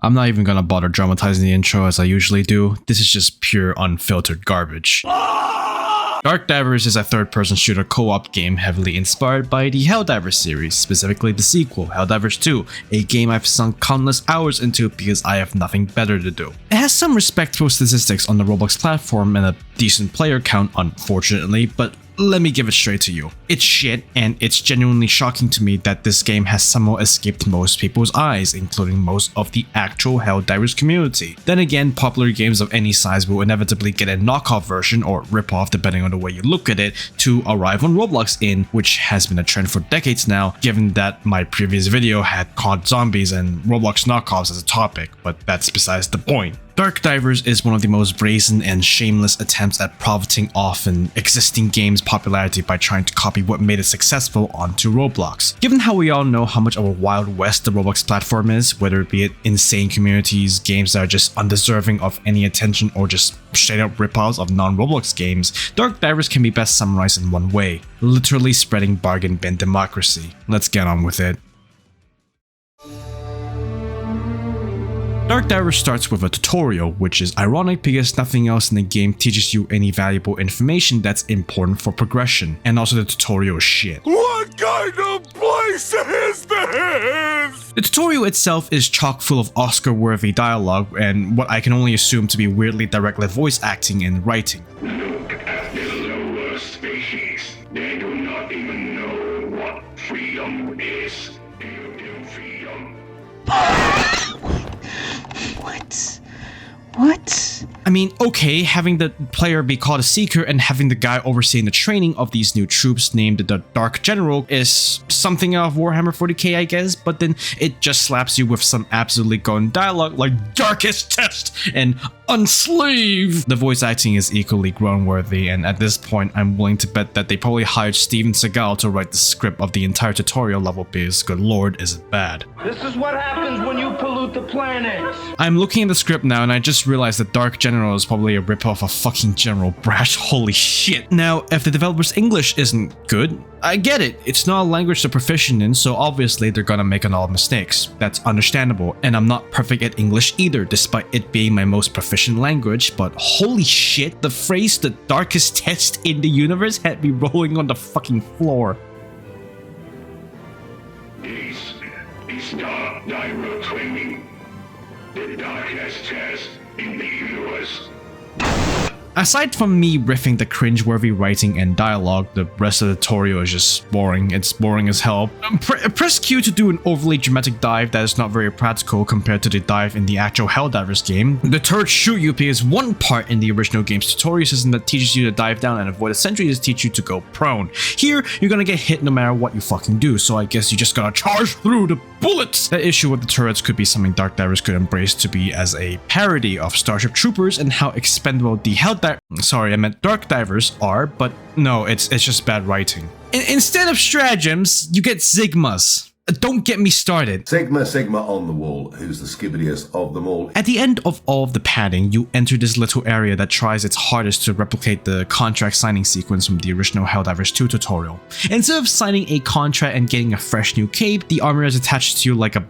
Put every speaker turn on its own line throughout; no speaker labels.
I'm not even gonna bother dramatizing the intro as I usually do. This is just pure unfiltered garbage. Darkdivers is a third-person shooter co-op game heavily inspired by the Helldivers series, specifically the sequel, Helldivers 2, a game I've sunk countless hours into because I have nothing better to do. It has some respectable statistics on the Roblox platform and a decent player count, unfortunately, but let me give it straight to you. It's shit, and it's genuinely shocking to me that this game has somehow escaped most people's eyes, including most of the actual Helldivers community. Then again, popular games of any size will inevitably get a knockoff version, or ripoff depending on the way you look at it, to arrive on Roblox which has been a trend for decades now, given that my previous video had COD zombies and Roblox knockoffs as a topic, but that's besides the point. Darkdivers is one of the most brazen and shameless attempts at profiting off an existing game's popularity by trying to copy what made it successful onto Roblox. Given how we all know how much of a wild west the Roblox platform is, whether it be it insane communities, games that are just undeserving of any attention, or just straight up ripoffs of non-Roblox games, Darkdivers can be best summarized in one way: literally spreading bargain bin democracy. Let's get on with it. Darkdivers starts with a tutorial, which is ironic because nothing else in the game teaches you any valuable information that's important for progression, and also the tutorial is shit.
What kind of place is this?
The tutorial itself is chock full of Oscar-worthy dialogue and what I can only assume to be weirdly directly voice acting and writing.
Look at the lower species. They do not even know what freedom is. Do you do freedom?
What?
I mean, okay, having the player be called a seeker and having the guy overseeing the training of these new troops named the Dark General is something out of Warhammer 40k, I guess, but then it just slaps you with some absolutely golden dialogue like Darkest Test and Unslave. The voice acting is equally groan-worthy, and at this point, I'm willing to bet that they probably hired Steven Seagal to write the script of the entire tutorial level because, good lord, is it bad.
This is what happens when you pollute the planet.
I'm looking at the script now and I just realized that Dark General is probably a ripoff of fucking General Brash. Holy shit. Now, if the developer's English isn't good, I get it. It's not a language they're proficient in, so obviously they're gonna make a lot of mistakes. That's understandable, and I'm not perfect at English either, despite it being my most proficient language, but holy shit, the phrase "the darkest test in the universe" had me rolling on the fucking floor.
Is Darkdiver training the darkest test in the universe?
Aside from me riffing the cringe-worthy writing and dialogue, the rest of the tutorial is just boring. It's boring as hell. Press Q to do an overly dramatic dive that is not very practical compared to the dive in the actual Helldivers game. The turrets shoot you because one part in the original game's tutorial system that teaches you to dive down and avoid a sentry is teach you to go prone. Here, you're gonna get hit no matter what you fucking do, so I guess you just gotta charge through the bullets! The issue with the turrets could be something Darkdivers could embrace to be as a parody of Starship Troopers and how expendable the Darkdivers are, but no, it's just bad writing. Instead of stratagems, you get Sigmas. Don't get me started.
Sigma on the wall, who's the skibbidiest of them all.
At the end of all of the padding, you enter this little area that tries its hardest to replicate the contract signing sequence from the original Helldivers 2 tutorial. Instead of signing a contract and getting a fresh new cape, the armor is attached to you like a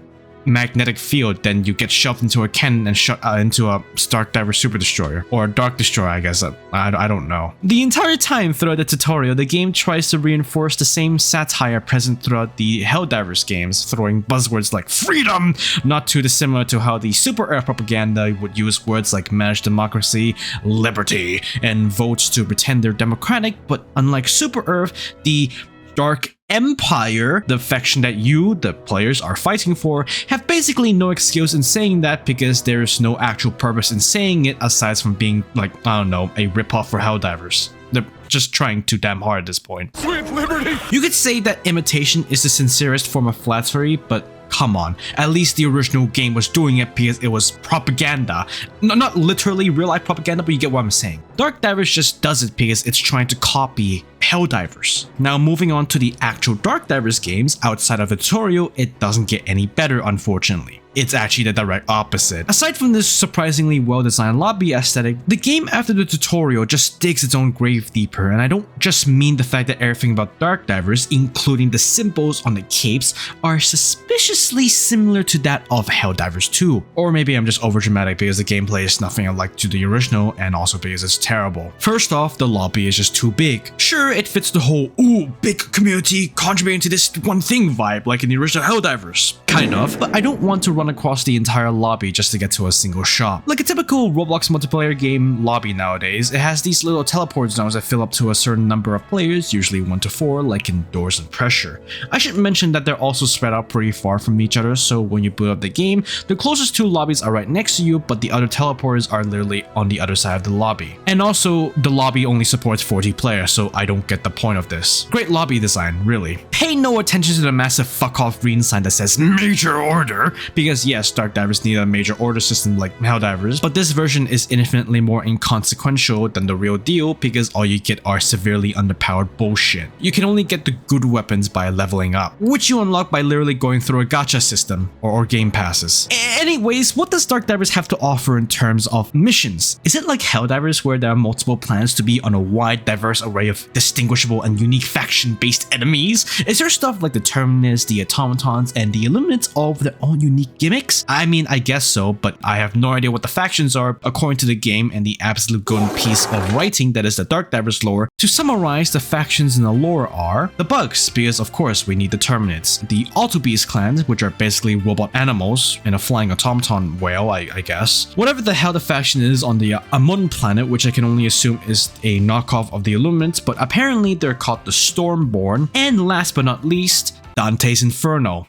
magnetic field, then you get shoved into a cannon and shot into a Darkdiver Super Destroyer, or a Dark Destroyer, I guess. I don't know. The entire time throughout the tutorial, the game tries to reinforce the same satire present throughout the Helldivers games, throwing buzzwords like freedom, not too dissimilar to how the Super Earth propaganda would use words like managed democracy, liberty, and votes to pretend they're democratic, but unlike Super Earth, the Dark Empire, the faction that you, the players, are fighting for, have basically no excuse in saying that because there's no actual purpose in saying it aside from being, like, I don't know, a ripoff for Helldivers. They're just trying too damn hard at this point.
Sweet liberty!
You could say that imitation is the sincerest form of flattery, but come on, at least the original game was doing it because it was propaganda. Not literally real-life propaganda, but you get what I'm saying. Darkdivers just does it because it's trying to copy Helldivers. Now moving on to the actual Darkdivers games, outside of the tutorial, it doesn't get any better, unfortunately. it's actually the direct opposite. Aside from this surprisingly well-designed lobby aesthetic, the game after the tutorial just digs its own grave deeper, and I don't just mean the fact that everything about Darkdivers, including the symbols on the capes, are suspiciously similar to that of Helldivers 2. Or maybe I'm just overdramatic because the gameplay is nothing alike to the original and also because it's terrible. First off, the lobby is just too big. Sure, it fits the whole ooh, big community contributing to this one thing vibe like in the original Helldivers. Kind of, but I don't want to run across the entire lobby just to get to a single shop. Like a typical Roblox multiplayer game lobby nowadays, it has these little teleport zones that fill up to a certain number of players, usually 1 to 4, like in Doors and Pressure. I should mention that they're also spread out pretty far from each other, so when you boot up the game, the closest 2 lobbies are right next to you, but the other teleporters are literally on the other side of the lobby. And also, the lobby only supports 40 players, so I don't get the point of this. Great lobby design, really. Pay no attention to the massive fuck off green sign that says Major Order, because yes, Darkdivers need a major order system like Helldivers, but this version is infinitely more inconsequential than the real deal because all you get are severely underpowered bullshit. You can only get the good weapons by leveling up, which you unlock by literally going through a gacha system or game passes. Anyways, what does Darkdivers have to offer in terms of missions? Is it like Helldivers where there are multiple planets to be on a wide, diverse array of distinguishable and unique faction-based enemies? Is there stuff like the Terminus, the Automatons, and the Illuminates all with their own unique gimmicks? I mean, I guess so, but I have no idea what the factions are according to the game and the absolute golden piece of writing that is the Darkdivers lore. To summarize, the factions in the lore are the Bugs, because of course we need the Terminates, the Autobeast clans, which are basically robot animals in a flying automaton whale, I guess. Whatever the hell the faction is on the Amun planet, which I can only assume is a knockoff of the Illuminates, but apparently they're called the Stormborn, and last but not least, Dante's Inferno.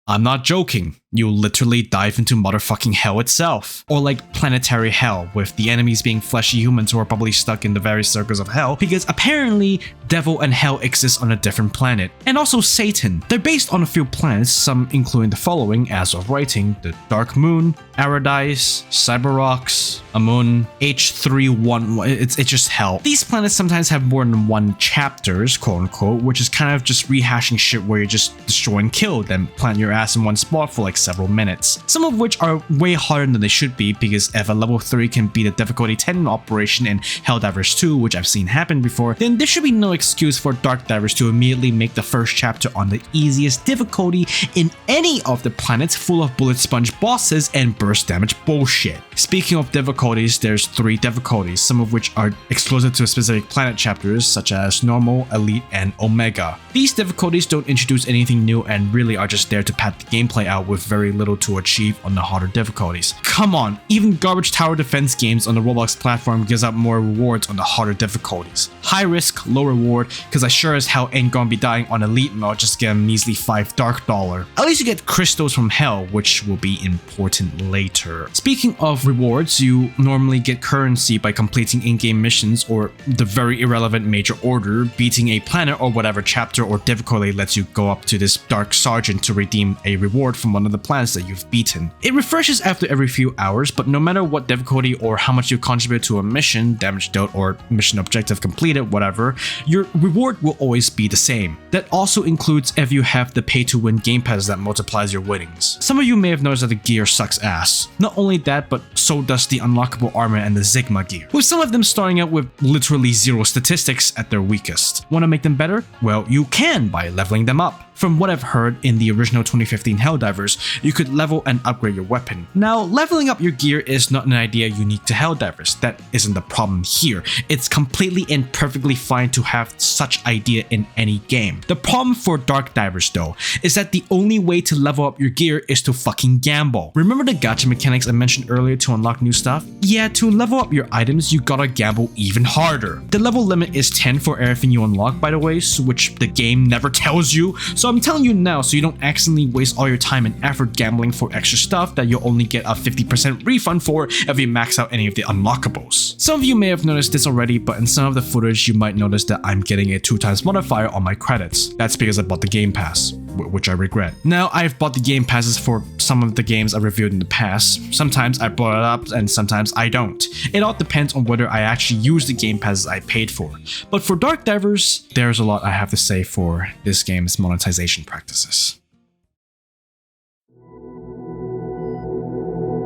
I'm not joking. You literally dive into motherfucking hell itself. Or like planetary hell, with the enemies being fleshy humans who are probably stuck in the various circles of hell, because apparently devil and hell exist on a different planet. And also Satan. They're based on a few planets, some including the following as of writing: the Dark Moon, Aradise, Cyberrox, Amun, H31, it's just hell. These planets sometimes have more than one chapters, quote unquote, which is kind of just rehashing shit where you just destroy and kill, then plant your ass in one spot for like several minutes. Some of which are way harder than they should be, because if a level 3 can beat a difficulty 10 in operation in Helldivers 2, which I've seen happen before, then there should be no excuse for Darkdivers to immediately make the first chapter on the easiest difficulty in any of the planets full of bullet sponge bosses and burst damage bullshit. Speaking of difficulties, there's 3 difficulties, some of which are exclusive to specific planet chapters such as Normal, Elite, and Omega. These difficulties don't introduce anything new and really are just there to pad the gameplay out with very little to achieve on the harder difficulties. Come on, even garbage tower defense games on the Roblox platform gives out more rewards on the harder difficulties. High risk, low reward, cause I sure as hell ain't gonna be dying on Elite and I'll just get a measly $5 dark dollar. At least you get crystals from hell, which will be important later. Speaking of rewards, you normally get currency by completing in-game missions or the very irrelevant major order, beating a planet or whatever chapter or difficulty lets you go up to this Dark Sergeant to redeem a reward from one of the planets that you've beaten. It refreshes after every few hours, but no matter what difficulty or how much you contribute to a mission, damage dealt or mission objective completed, whatever, your reward will always be the same. That also includes if you have the pay-to-win game pass that multiplies your winnings. Some of you may have noticed that the gear sucks ass. Not only that, but so does the unlockable armor and the Sigma gear, with some of them starting out with literally 0 statistics at their weakest. Want to make them better? Well, you can by leveling them up. From what I've heard, in the original 2015 Helldivers, you could level and upgrade your weapon. Now, leveling up your gear is not an idea unique to Helldivers. That isn't the problem here. It's completely and perfectly fine to have such idea in any game. The problem for Darkdivers though, is that the only way to level up your gear is to fucking gamble. Remember the gacha mechanics I mentioned earlier to unlock new stuff? Yeah, to level up your items, you gotta gamble even harder. The level limit is 10 for everything you unlock, by the way, which the game never tells you. So I'm telling you now so you don't accidentally waste all your time and effort gambling for extra stuff that you'll only get a 50% refund for if you max out any of the unlockables. Some of you may have noticed this already, but in some of the footage you might notice that I'm getting a 2x modifier on my credits. That's because I bought the game pass, which I regret. Now, I've bought the game passes for some of the games I reviewed in the past. Sometimes I brought it up and sometimes I don't. It all depends on whether I actually use the game passes I paid for. But for Darkdivers, there's a lot I have to say for this game's monetization practices.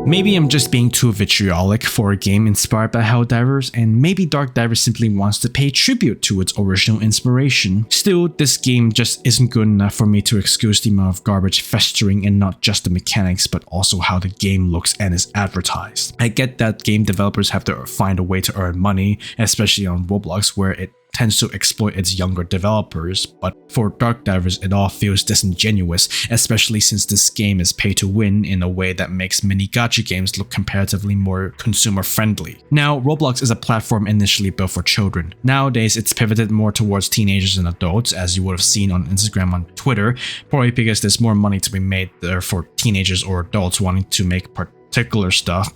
Maybe I'm just being too vitriolic for a game inspired by Helldivers, and maybe Darkdivers simply wants to pay tribute to its original inspiration. Still, this game just isn't good enough for me to excuse the amount of garbage festering in not just the mechanics but also how the game looks and is advertised. I get that game developers have to find a way to earn money, especially on Roblox where it tends to exploit its younger developers, but for Darkdivers it all feels disingenuous, especially since this game is pay to win in a way that makes many gacha games look comparatively more consumer friendly. Now, Roblox is a platform initially built for children. Nowadays it's pivoted more towards teenagers and adults, as you would have seen on Instagram and Twitter, probably because there's more money to be made there for teenagers or adults wanting to make particular stuff.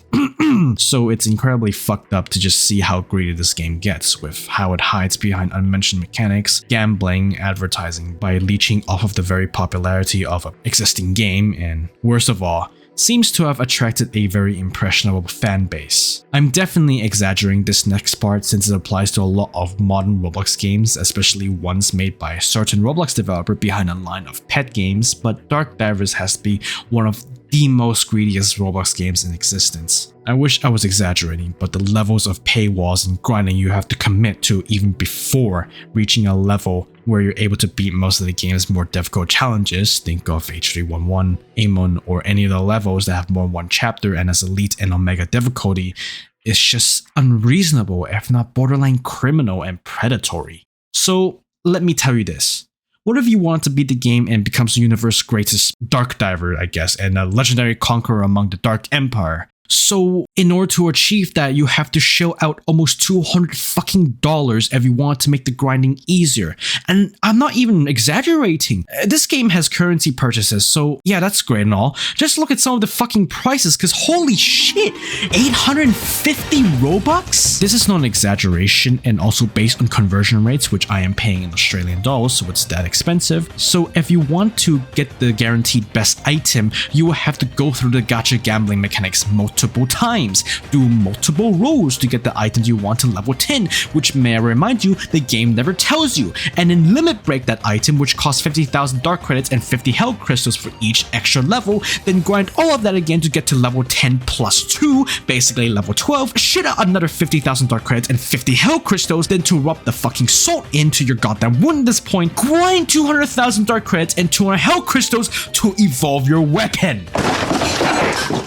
So it's incredibly fucked up to just see how greedy this game gets, with how it hides behind unmentioned mechanics, gambling, advertising by leeching off of the very popularity of an existing game, and worst of all, seems to have attracted a very impressionable fan base. I'm definitely exaggerating this next part since it applies to a lot of modern Roblox games, especially ones made by a certain Roblox developer behind a line of pet games, but Darkdivers has to be one of the most greediest Roblox games in existence. I wish I was exaggerating, but the levels of paywalls and grinding you have to commit to even before reaching a level where you're able to beat most of the game's more difficult challenges, think of H311, Amon, or any of the levels that have more than one chapter and as elite and omega difficulty, is just unreasonable, if not borderline criminal and predatory. So let me tell you this. What if you want to beat the game and becomes the universe's greatest Dark Diver, I guess, and a legendary conqueror among the Dark Empire? So in order to achieve that, you have to shell out almost $200 fucking if you want to make the grinding easier. And I'm not even exaggerating. This game has currency purchases, so yeah, that's great and all. Just look at some of the fucking prices, cause holy shit, 850 Robux? This is not an exaggeration and also based on conversion rates, which I am paying in Australian dollars, so it's that expensive. So if you want to get the guaranteed best item, you will have to go through the gacha gambling mechanics multiple times, do multiple rolls to get the items you want to level 10, which may I remind you, the game never tells you, and then limit break that item, which costs 50,000 dark credits and 50 hell crystals for each extra level, then grind all of that again to get to level 10 plus 2, basically level 12, shit out another 50,000 dark credits and 50 hell crystals, then to rub the fucking salt into your goddamn wound at this point, grind 200,000 dark credits and 200 hell crystals to evolve your weapon.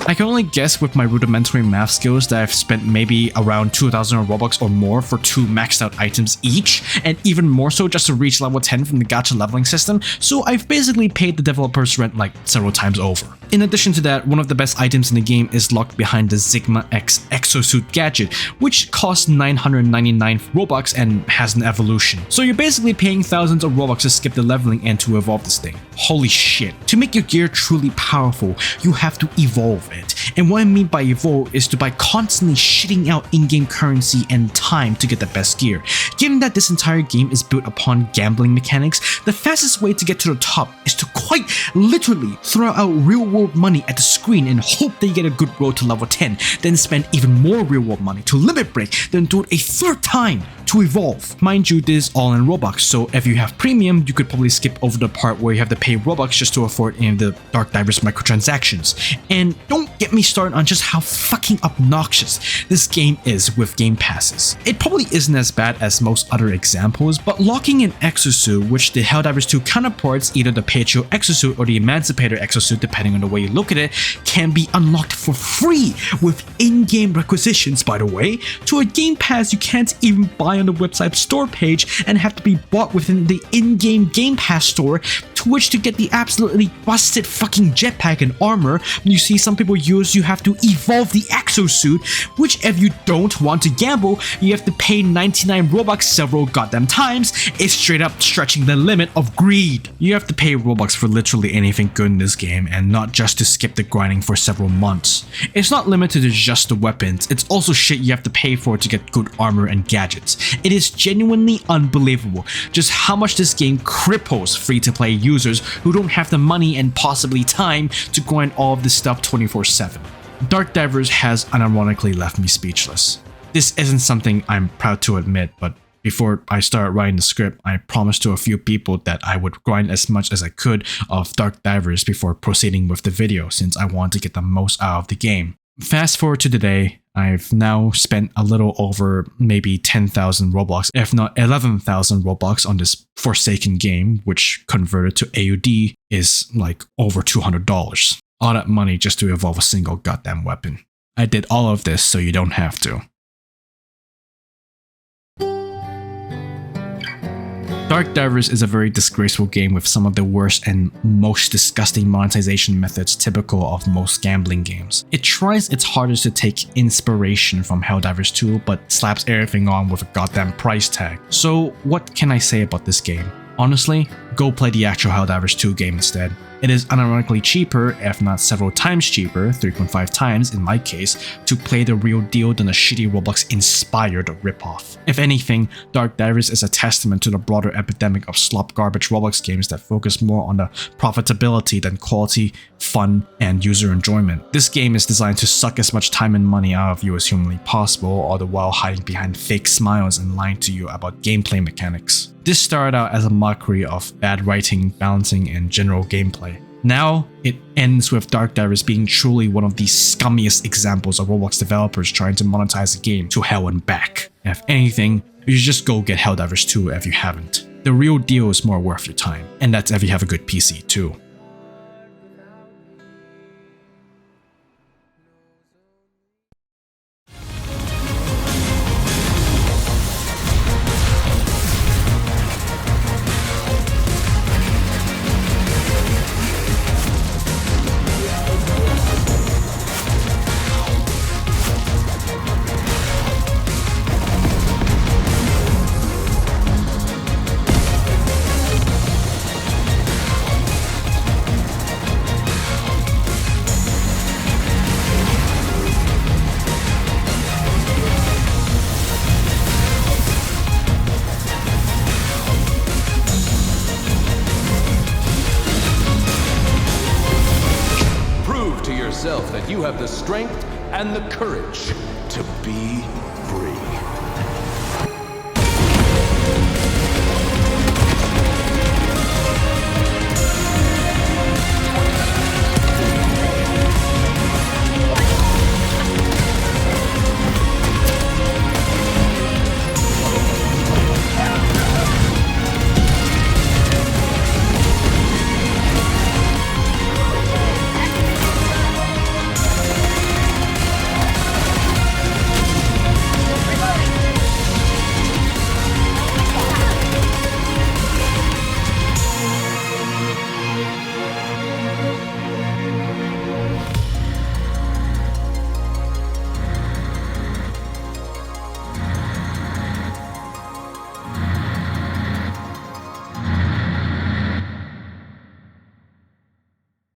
I can only guess with my rudimentary math skills that I've spent maybe around 2,000 Robux or more for 2 maxed out items each, and even more so just to reach level 10 from the gacha leveling system, so I've basically paid the developers rent like several times over. In addition to that, one of the best items in the game is locked behind the Sigma X exosuit gadget, which costs 999 Robux and has an evolution. So you're basically paying thousands of Robux to skip the leveling and to evolve this thing. Holy shit. To make your gear truly powerful, you have to evolve it. And what I mean by evolve is to by constantly shitting out in-game currency and time to get the best gear. Given that this entire game is built upon gambling mechanics, the fastest way to get to the top is to quite literally throw out real-world money at the screen and hope that you get a good road to level 10, then spend even more real-world money to limit break, then do it a third time to evolve. Mind you, this is all in Robux, so if you have premium, you could probably skip over the part where you have to pay Robux just to afford any of the Darkdivers microtransactions. And don't get me started on just how fucking obnoxious this game is with game passes. It probably isn't as bad as most other examples, but locking an exosuit, which the Helldivers 2 counterparts, either the Patriot exosuit or the Emancipator exosuit depending on the way you look at it, can be unlocked for free with in-game requisitions, by the way, to a game pass you can't even buy on the website store page and have to be bought within the in-game game pass store, to which to get the absolutely busted fucking jetpack and armor you see some people use, you have to evolve the exosuit, which if you don't want to gamble, you have to pay 99 Robux several goddamn times. It's straight up stretching the limit of greed. You have to pay Robux for literally anything good in this game, and not just to skip the grinding for several months. It's not limited to just the weapons, it's also shit you have to pay for to get good armor and gadgets. It is genuinely unbelievable just how much this game cripples free-to-play users who don't have the money and possibly time to grind all of this stuff 24/7. Darkdivers has unironically left me speechless. This isn't something I'm proud to admit, but before I started writing the script, I promised to a few people that I would grind as much as I could of Darkdivers before proceeding with the video, since I want to get the most out of the game. Fast forward to today, I've now spent a little over maybe 10,000 Roblox, if not 11,000 Roblox on this Forsaken game, which converted to AUD is like over $200. All that money just to evolve a single goddamn weapon. I did all of this so you don't have to. Darkdivers is a very disgraceful game with some of the worst and most disgusting monetization methods typical of most gambling games. It tries its hardest to take inspiration from Helldivers 2 but slaps everything on with a goddamn price tag. So what can I say about this game? Honestly, go play the actual Helldivers 2 game instead. It is unironically cheaper, if not several times cheaper, 3.5 times in my case, to play the real deal than a shitty Roblox-inspired ripoff. If anything, Darkdivers is a testament to the broader epidemic of slop garbage Roblox games that focus more on the profitability than quality, fun, and user enjoyment. This game is designed to suck as much time and money out of you as humanly possible, all the while hiding behind fake smiles and lying to you about gameplay mechanics. This started out as a mockery of bad writing, balancing, and general gameplay. Now, it ends with Darkdivers being truly one of the scummiest examples of Roblox developers trying to monetize a game to hell and back. And if anything, you should just go get Helldivers 2 if you haven't. The real deal is more worth your time, and that's if you have a good PC too.
That you have the strength and the courage to be free.